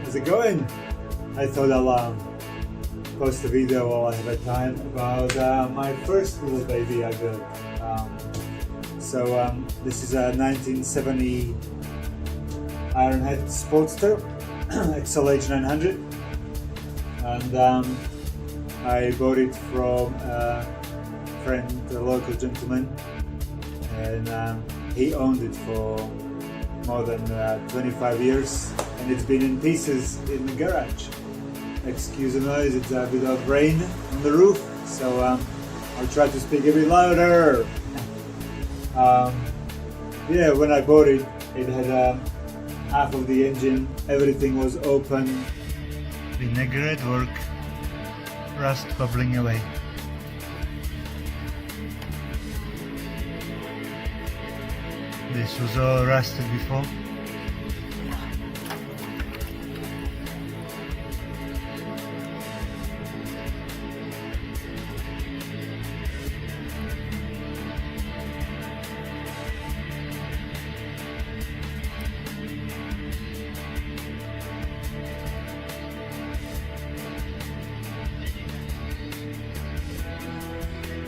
How's it going? I thought I'll post a video while I have time about my first little baby I built. This is a 1970 Ironhead Sportster XLH 900, and I bought it from a friend, a local gentleman, and he owned it for more than 25 years, and it's been in pieces in the garage. Excuse the noise, it's a bit of rain on the roof, so I'll try to speak a bit louder. Yeah, when I bought it, it had half of the engine, everything was open, vinegar at work, rust bubbling away. This was all rusted before.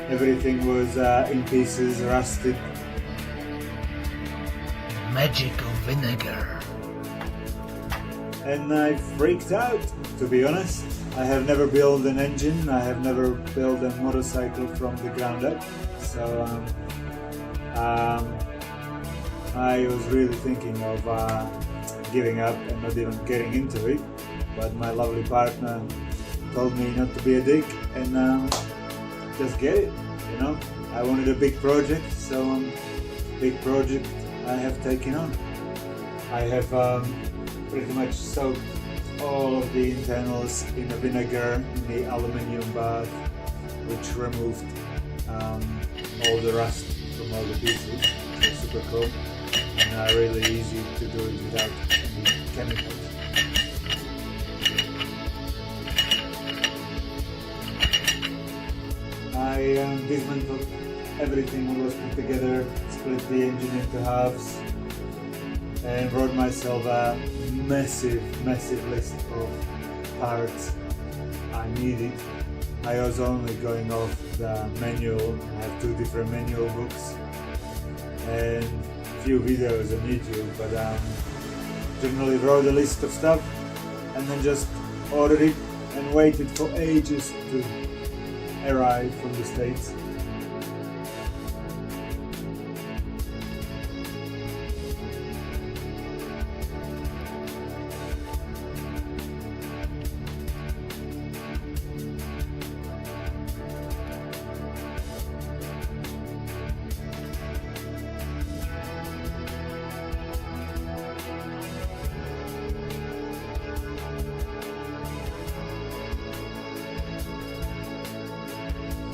Everything was in pieces, rusted. Magic of vinegar. And I freaked out, to be honest. I have never built an engine, I have never built a motorcycle from the ground up, so I was really thinking of giving up and not even getting into it, but my lovely partner told me not to be a dick and just get it, you know. I wanted a big project, so big project I have taken on. I have pretty much soaked all of the internals in a vinegar in the aluminium bath, which removed all the rust from all the pieces. It's super cool and really easy to do it without any chemicals. I dismantled everything that was put together, split the engine into halves, and wrote myself a massive list of parts I needed. I was only going off the manual. I have 2 different manual books and a few videos on YouTube, but generally wrote a list of stuff and then just ordered it and waited for ages to arrive from the States.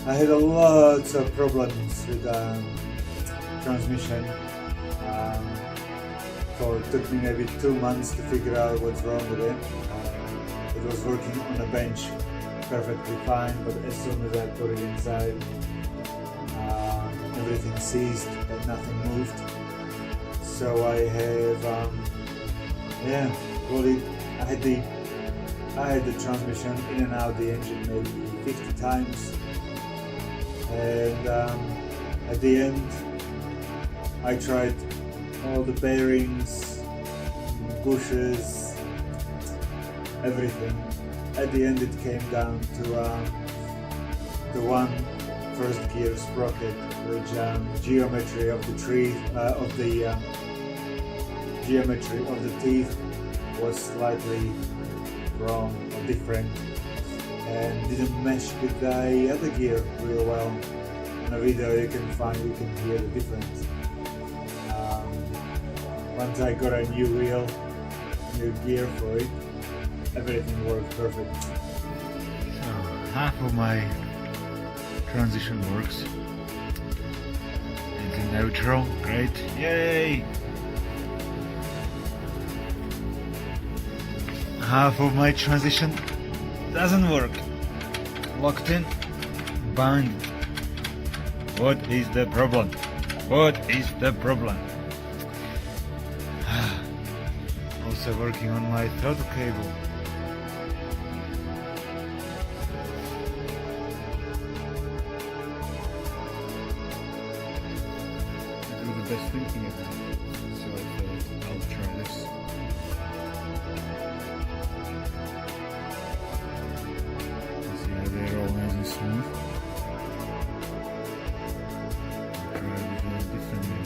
I had a lot of problems with transmission. It took me maybe 2 months to figure out what's wrong with it. It was working on a bench perfectly fine, but as soon as I put it inside, everything ceased and nothing moved. So I have, I had the transmission in and out the engine maybe 50 times. And at the end I tried all the bearings, bushes, everything. At the end it came down to the one first gear sprocket, which geometry of the tree, geometry of the teeth was slightly wrong or different, and didn't mesh with the other gear real well. On a video you can hear the difference. Once I got a new wheel, new gear for it, everything worked perfect. So half of my transition works. Into neutral, great, yay! Half of my transition doesn't work. Locked in, bound. What is the problem? What is the problem? also working on my throttle cable. I do the best thinking about it, so I thought I'll try this. See how they're all nice and smooth. I'll try it with a different wheel.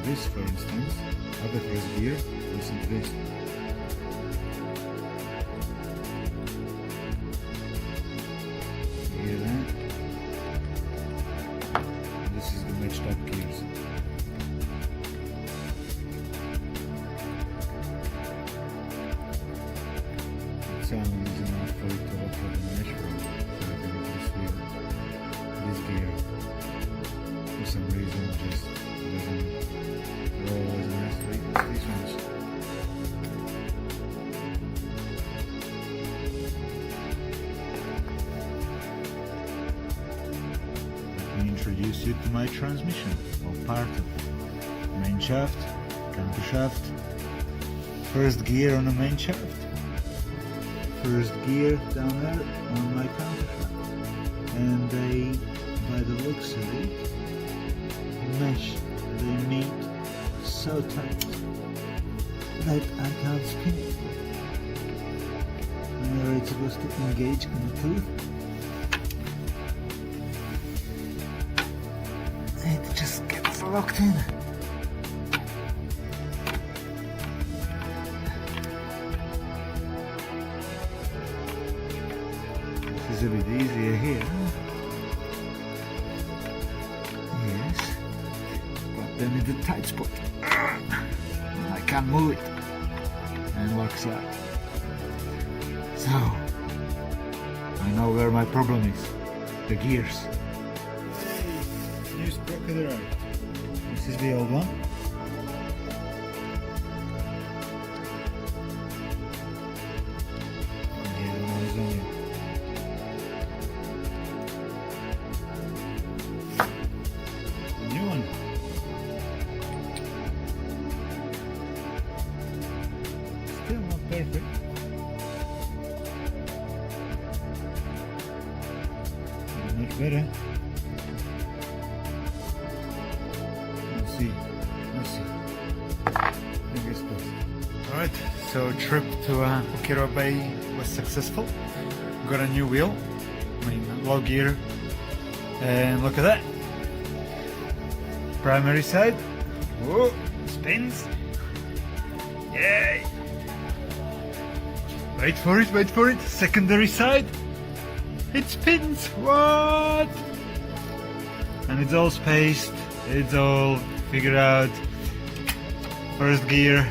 This, for instance, other first gear, listen to this. Hear that? This is the matched up gears. It sounds enough for it to look like a mesh roll, so I can this wheel, this gear, for some reason just doesn't roll as nicely as these ones. Let me introduce you to my transmission, or part of it. Main shaft, counter shaft, first gear on the main shaft, first gear down there on my counter shaft, and they, by the looks of it, mesh, they meet so tight that I can't spin it. Whenever it's supposed to engage in the tooth, it just gets locked in. This is a bit easier here. Yes, but then it's a tight spot. I can't move it, and it works out. So I know where my problem is. The gears. New sprocket arrived. This is the old one. Yeah, the one is on it. The new one. Still not perfect. Much better. Let's see. Fingers crossed. Alright, so trip to Okiro Bay was successful. Got a new wheel, I mean low gear, and look at that. Primary side, whoa, spins. Yay! Wait for it, secondary side. It spins, what? And it's all spaced, it's all figured out. First gear.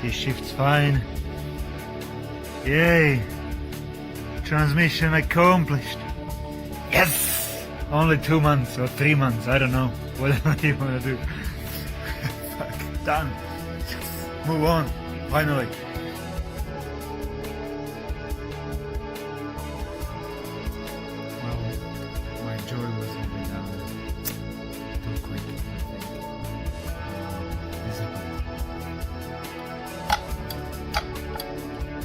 He shifts fine. Yay! Transmission accomplished. Yes! Only 2 months or 3 months, I don't know. Whatever you want to do. Fuck, done. Move on, finally. Well, my joy was a bit too quick, I think. Disappointed.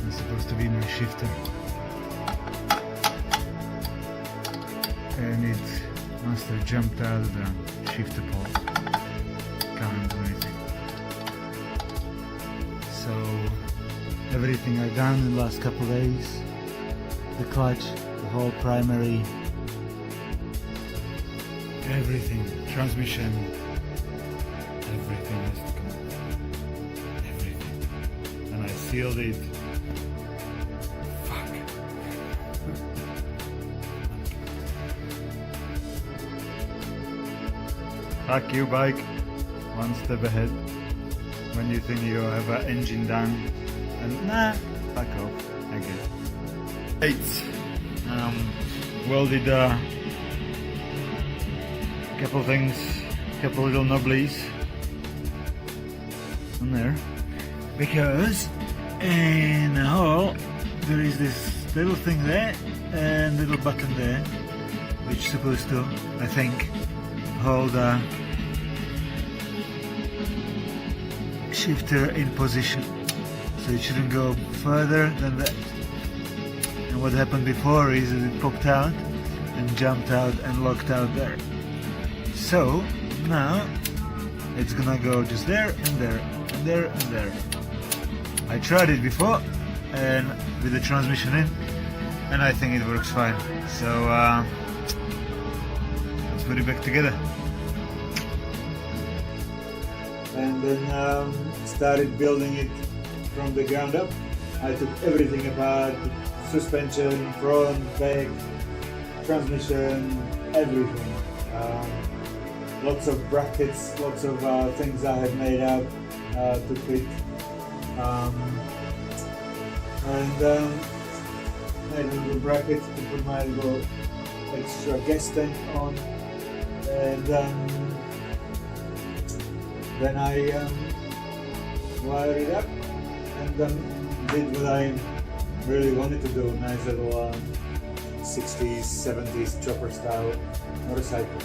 It's supposed to be my shifter. And it must have jumped out of the shifter pole. Can't do anything. So everything I've done in the last couple of days, the clutch, the whole primary, everything, transmission, everything has to come out. Everything. And I sealed it. Fuck. Fuck you, bike. One step ahead. When you think you have an engine done, and nah, fuck off, I guess. Welded a couple things, couple little knobblies on there, because in the hole there is this little thing there and little button there, which is supposed to, I think, hold a shifter in position, so it shouldn't go further than that. And what happened before is it popped out and jumped out and locked out there. So now it's gonna go just there and there and there and there. I tried it before and with the transmission in, and I think it works fine. So let's put it back together. And then started building it from the ground up. I took everything apart: suspension, front, back, transmission, everything. Lots of brackets, lots of things I had made up to fit. Made little brackets to put my little extra gas tank on, and then I wired it up and did what I really wanted to do: a nice little 60s, 70s chopper style motorcycle.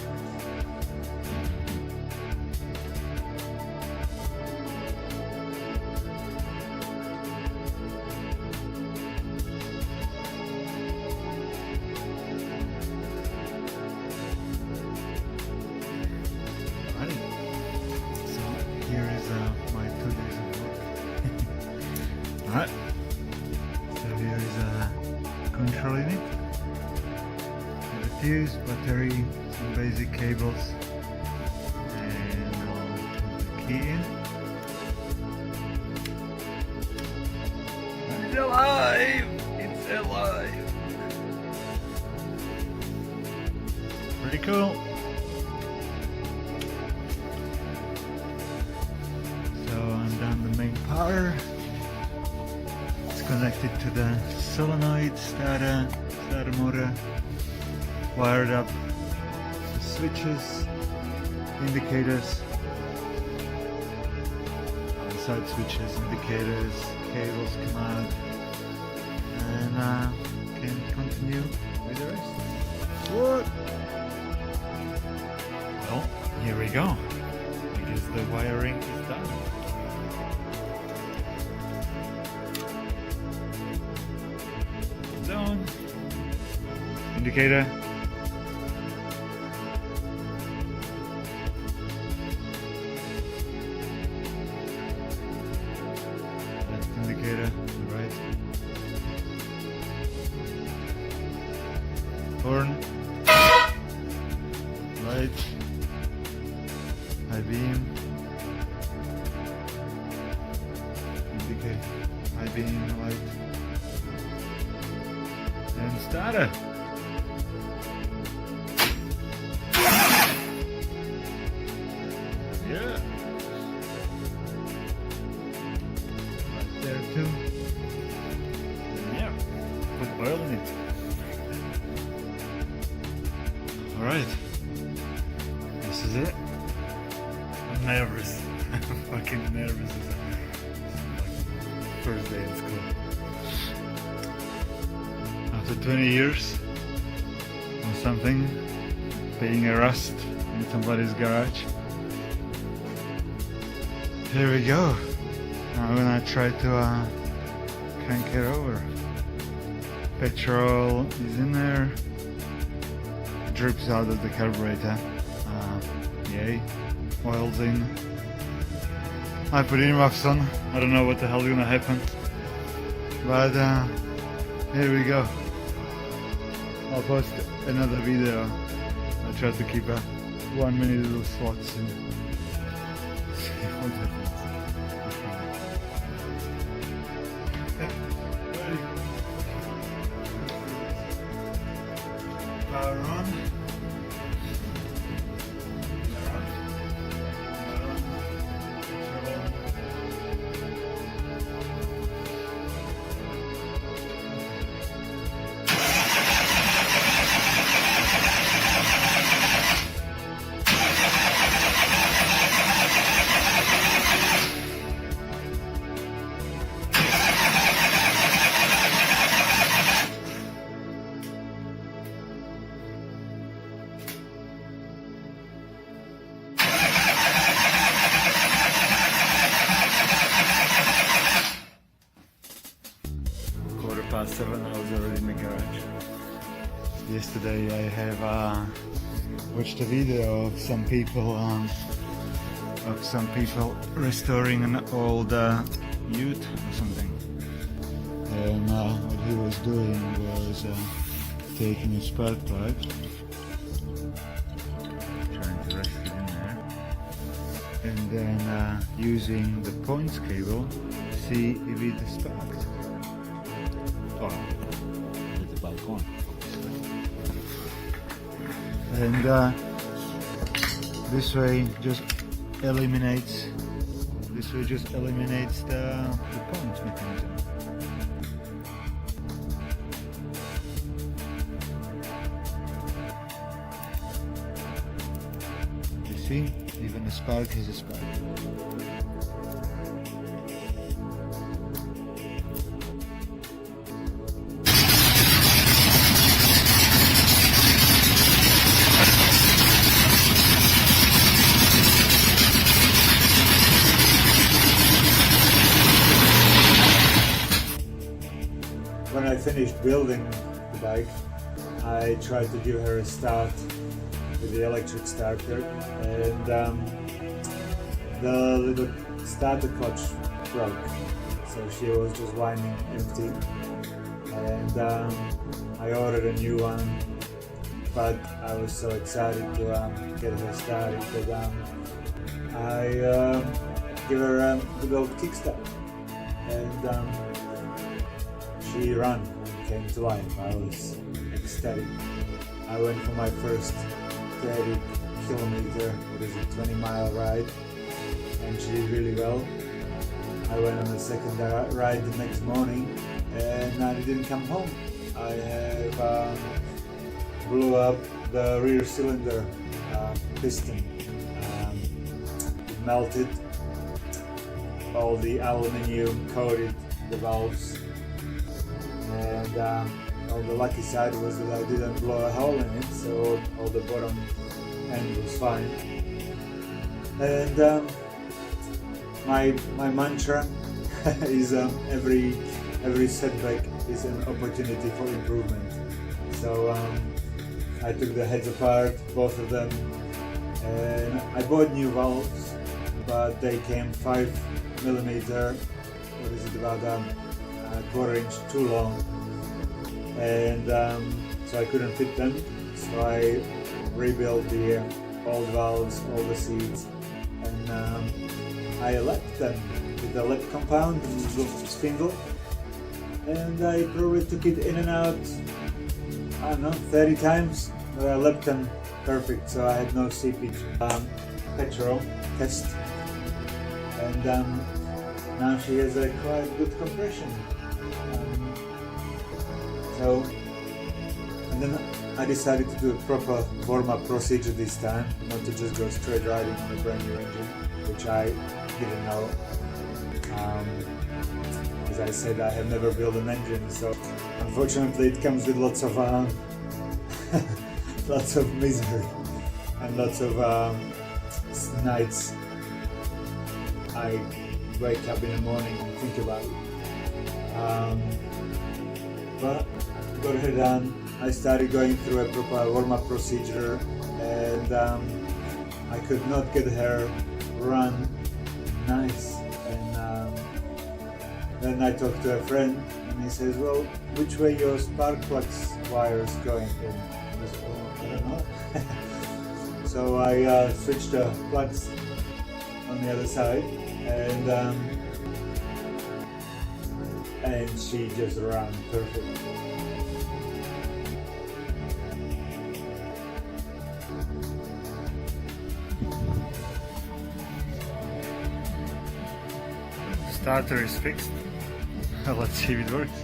Alright, so here is a control unit, the fuse, battery, some basic cables, and I'll put the key in. It's alive! It's alive! Pretty cool. So I'm down the main power. Connected to the solenoid starter motor, wired up the switches, indicators, side switches, indicators, cables come out, and can continue with the rest. What? Well, here we go. I guess the wiring is done. Zone, indicator, left indicator, right, horn, light, high beam, indicate, high beam, light, and starter. Yeah. Right there too. Yeah. Put oil in it. Alright. This is it. I'm nervous. I'm fucking nervous. It's like first day at school. After 20 years or something, being a rust in somebody's garage. Here we go. I'm gonna try to crank it over. Petrol is in there. Drips out of the carburetor. Yay. Oil's in. I put earmuffs on. I don't know what the hell's gonna happen. But here we go. I'll post another video. I try to keep a 1 minute little slots in. See what happens. Power on. past 7, I was already in the garage. Yesterday I have watched a video of some people restoring an old ute or something, and what he was doing was taking a spark plug, trying to rest it in there, and then using the points cable see if it sparks. Oh, with the balcony. And this way just eliminates the point mechanism. You see, even a spark is a spark. When I finished building the bike, I tried to give her a start with the electric starter, and the little starter clutch broke, so she was just whining empty, and I ordered a new one, but I was so excited to get her started that I give her a good old kickstart, and she ran, came to life. I was ecstatic. I went for my first 30 kilometer, 20-mile ride, and she did really well. I went on a second ride the next morning, and I didn't come home. I have blew up the rear cylinder piston. It melted. All the aluminium coated the valves. And on the lucky side was that I didn't blow a hole in it, so all the bottom end was fine. And my mantra is every setback is an opportunity for improvement. So I took the heads apart, both of them, and I bought new valves, but they came 5mm, about a quarter-inch too long, and so I couldn't fit them, so I rebuilt the old valves, all the seats, and I lapped them with the lap compound and the spindle, and I probably took it in and out, I don't know, 30 times, but I lapped them perfect, so I had no seepage. Petrol test, and now she has a quite good compression. And then I decided to do a proper warm-up procedure this time, not to just go straight riding on a brand new engine, which I didn't know. As I said, I have never built an engine, so unfortunately it comes with lots of lots of misery and lots of nights I wake up in the morning and think about it. But got her done. I started going through a proper warm-up procedure, and I could not get her run nice. And then I talked to a friend, and he says, "Well, which way your spark plug wires going?" And I said, "Oh, I don't know." So I switched the plugs on the other side, and she just ran perfect. Starter is fixed. Let's see if it works.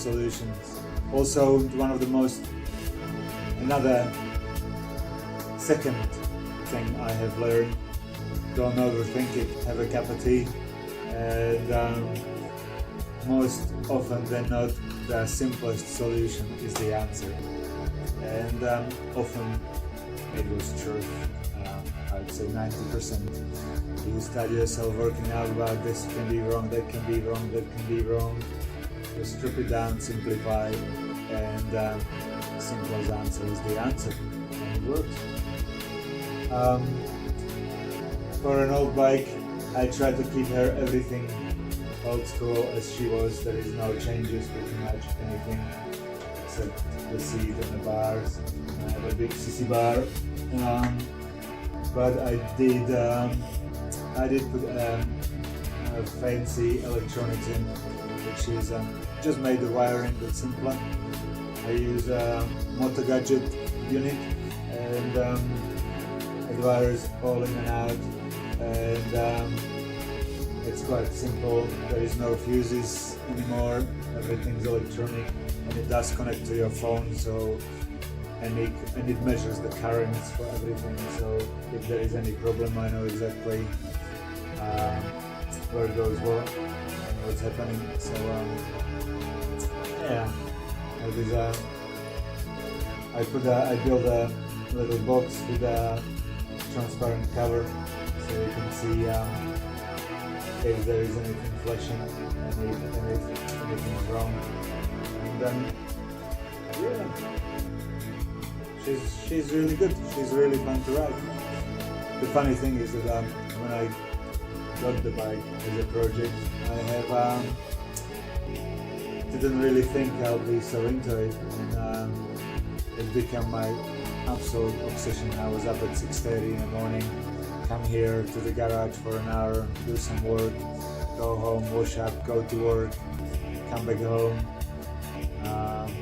solutions. Also, another second thing I have learned: don't overthink it. Have a cup of tea, and most often than not, the simplest solution is the answer. And often it was true. I'd say 90%. You start yourself working out about this can be wrong, that can be wrong, that can be wrong. Just strip it down, simplify, and simplest answer is the answer, and it works. For an old bike, I try to keep her everything old school as she was. There is no changes, pretty much anything except the seat and the bars. I have a big CC bar, but I did put a fancy electronics in, which is just made the wiring a bit simpler. I use a motor gadget unit, and it wires all in and out, and it's quite simple. There is no fuses anymore, everything's electronic, and it does connect to your phone, and it measures the currents for everything, so if there is any problem I know exactly where it goes what and what's happening. So yeah, I built a little box with a transparent cover, so you can see if there is anything flashing and if anything is wrong. And then yeah, she's really good. She's really fun to ride. The funny thing is that when I got the bike as a project, I didn't really think I'll be so into it, and it became my absolute obsession. I was up at 6:30 in the morning, come here to the garage for an hour, do some work, go home, wash up, go to work, come back home,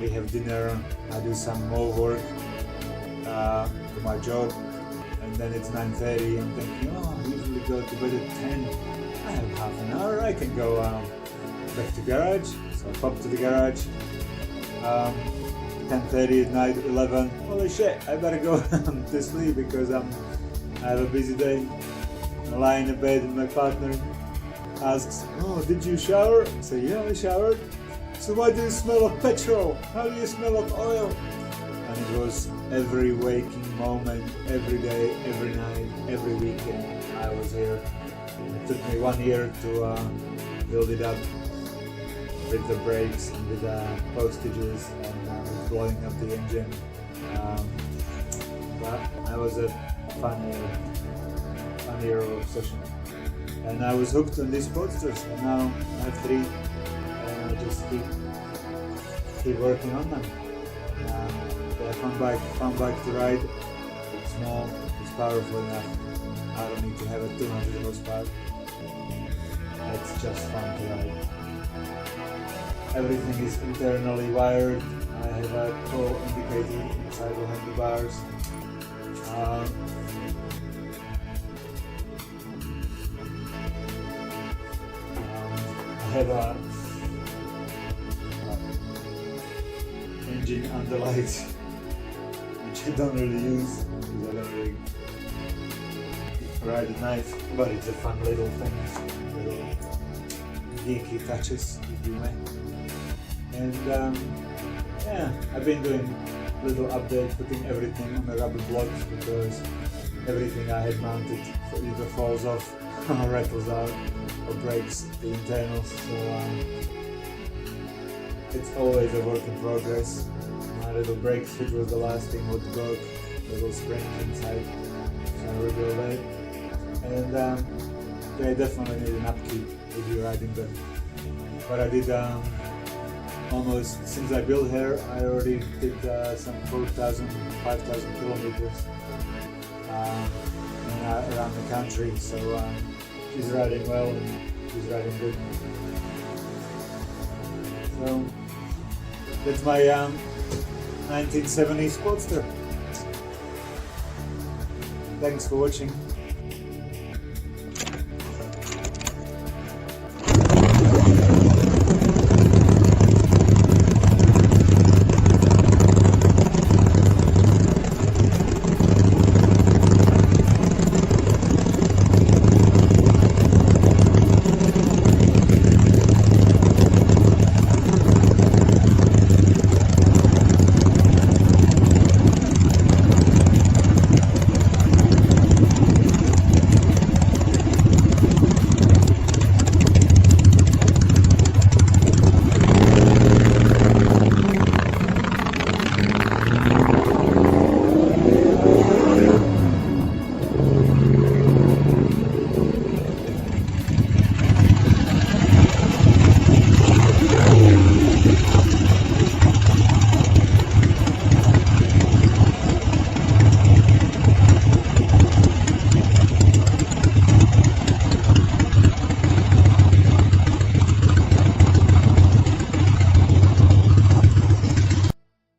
we have dinner, I do some more work for my job, and then it's 9:30. I'm thinking, I usually go to bed at 10. I have half an hour, I can go back to garage. So I pop to the garage, 10:30 at night, 11. Holy shit, I better go to sleep because I have a busy day. I lie in the bed and my partner asks, did you shower? I say, yeah, I showered. So why do you smell of petrol? How do you smell of oil? And it was every waking moment, every day, every night, every weekend I was here. It took me 1 year to build it up with the brakes and with the postages and with blowing up the engine. But I was a fun year of obsession. And I was hooked on these Sportsters, and now I have 3, and I just keep working on them. They're fun bike to ride. It's small, it's powerful enough. I don't need to have a 200 horsepower. It's just fun to ride. Everything is internally wired. I have a toll indicator inside the handlebars. I have a engine underlight, which I don't really use because I don't really ride at night, but it's a fun little thing, little geeky touches, if you may. And yeah, I've been doing little updates, putting everything on the rubber blocks because everything I had mounted either falls off or rattles out or breaks the internals. So it's always a work in progress. My little brake switch was the last thing what broke, little springs inside, so I rebuilt it. And they definitely need an upkeep if you're riding them. But I did almost, since I built her, I already did some 4,000, 5,000 kilometers around the country, so she's riding well and she's riding good. So that's my 1970 Sportster. Thanks for watching.